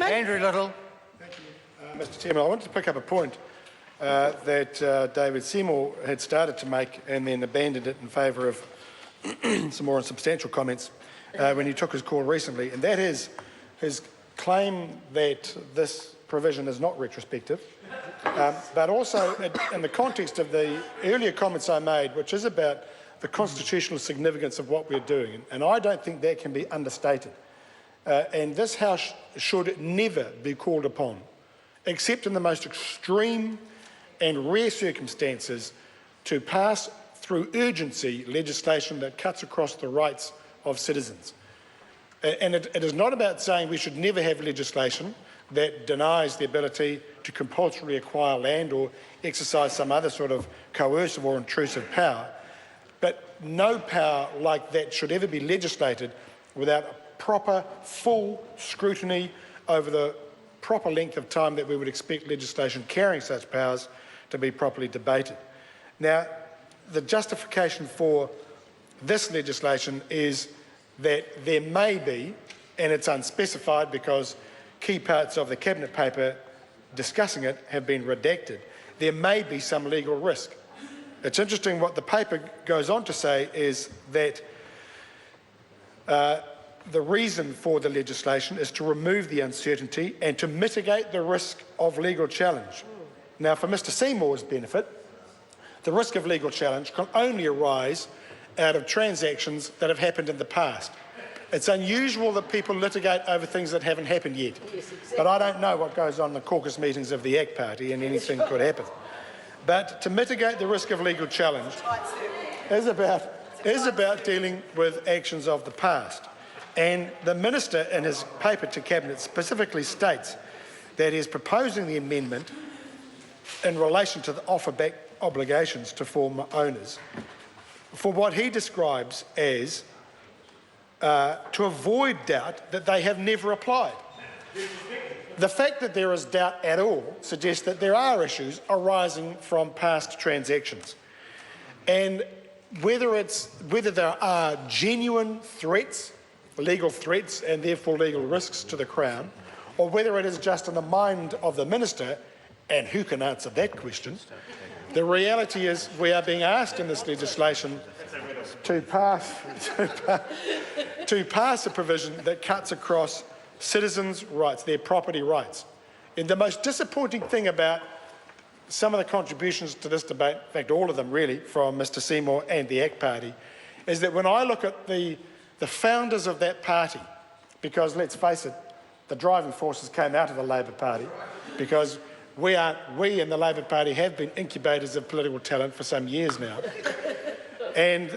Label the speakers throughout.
Speaker 1: Andrew Little.
Speaker 2: Thank you, Mr. Chairman. I wanted to pick up a point that David Seymour had started to make and then abandoned it in favour of some more substantial comments when he took his call recently, and that is his claim that this provision is not retrospective, but also in the context of the earlier comments I made, which is about the constitutional significance of what we're doing, and I don't think that can be understated. And this House should never be called upon, except in the most extreme and rare circumstances, to pass through urgency legislation that cuts across the rights of citizens. And it is not about saying we should never have legislation that denies the ability to compulsorily acquire land or exercise some other sort of coercive or intrusive power, but no power like that should ever be legislated without proper, full scrutiny over the proper length of time that we would expect legislation carrying such powers to be properly debated. Now, the justification for this legislation is that there may be, and it's unspecified because key parts of the Cabinet paper discussing it have been redacted, there may be some legal risk. It's interesting what the paper goes on to say is that the reason for the legislation is to remove the uncertainty and to mitigate the risk of legal challenge. Now, for Mr Seymour's benefit, the risk of legal challenge can only arise out of transactions that have happened in the past. It's unusual that people litigate over things that haven't happened yet, but I don't know what goes on in the caucus meetings of the ACT Party, and anything could happen. But to mitigate the risk of legal challenge is about dealing with actions of the past. And the Minister in his paper to Cabinet specifically states that he is proposing the amendment in relation to the offer-back obligations to former owners for what he describes as to avoid doubt that they have never applied. The fact that there is doubt at all suggests that there are issues arising from past transactions. And whether there are genuine threats, legal threats and therefore legal risks to the Crown, or whether it is just in the mind of the Minister, and who can answer that question, the reality is we are being asked in this legislation to pass a provision that cuts across citizens' rights, their property rights. And the most disappointing thing about some of the contributions to this debate, in fact all of them really, from Mr Seymour and the ACT Party, is that when I look at the founders of that party, because let's face it, the driving forces came out of the Labor Party, because we in the Labor Party have been incubators of political talent for some years now. And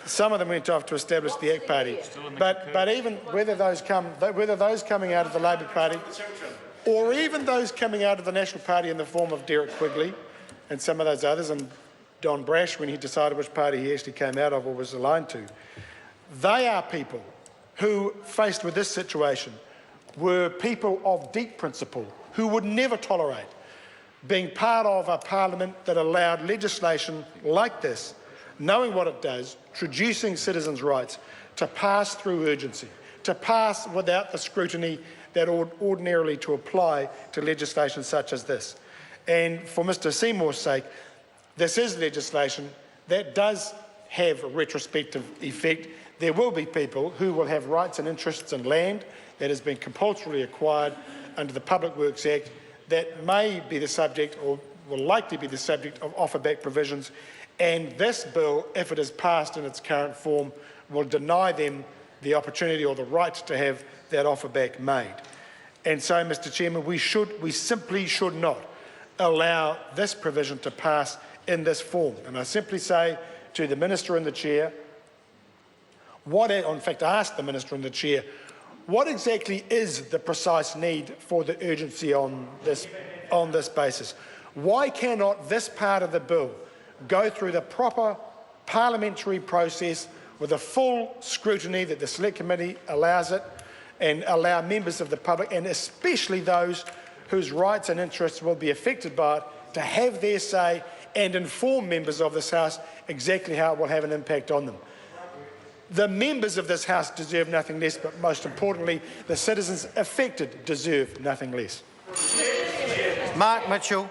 Speaker 2: some of them went off to establish the ACT Party. But even whether those coming out of the Labor Party, or even those coming out of the National Party in the form of Derek Quigley and some of those others, and Don Brash when he decided which party he actually came out of or was aligned to, they are people who, faced with this situation, were people of deep principle who would never tolerate being part of a parliament that allowed legislation like this, knowing what it does, traducing citizens' rights, to pass through urgency, to pass without the scrutiny that ought ordinarily to apply to legislation such as this. And for Mr Seymour's sake, this is legislation that does have a retrospective effect. There will be people who will have rights and interests in land that has been compulsorily acquired under the Public Works Act that may be the subject, or will likely be the subject, of offer-back provisions. And this bill, if it is passed in its current form, will deny them the opportunity or the right to have that offer-back made. And so, Mr Chairman, we simply should not allow this provision to pass in this form. And I simply say to the Minister and the Chair, in fact, I asked the Minister and the Chair, what exactly is the precise need for the urgency on this basis? Why cannot this part of the bill go through the proper parliamentary process with a full scrutiny that the Select Committee allows it, and allow members of the public, and especially those whose rights and interests will be affected by it, to have their say and inform members of this House exactly how it will have an impact on them? The members of this House deserve nothing less, but most importantly, the citizens affected deserve nothing less.
Speaker 1: Mark Mitchell.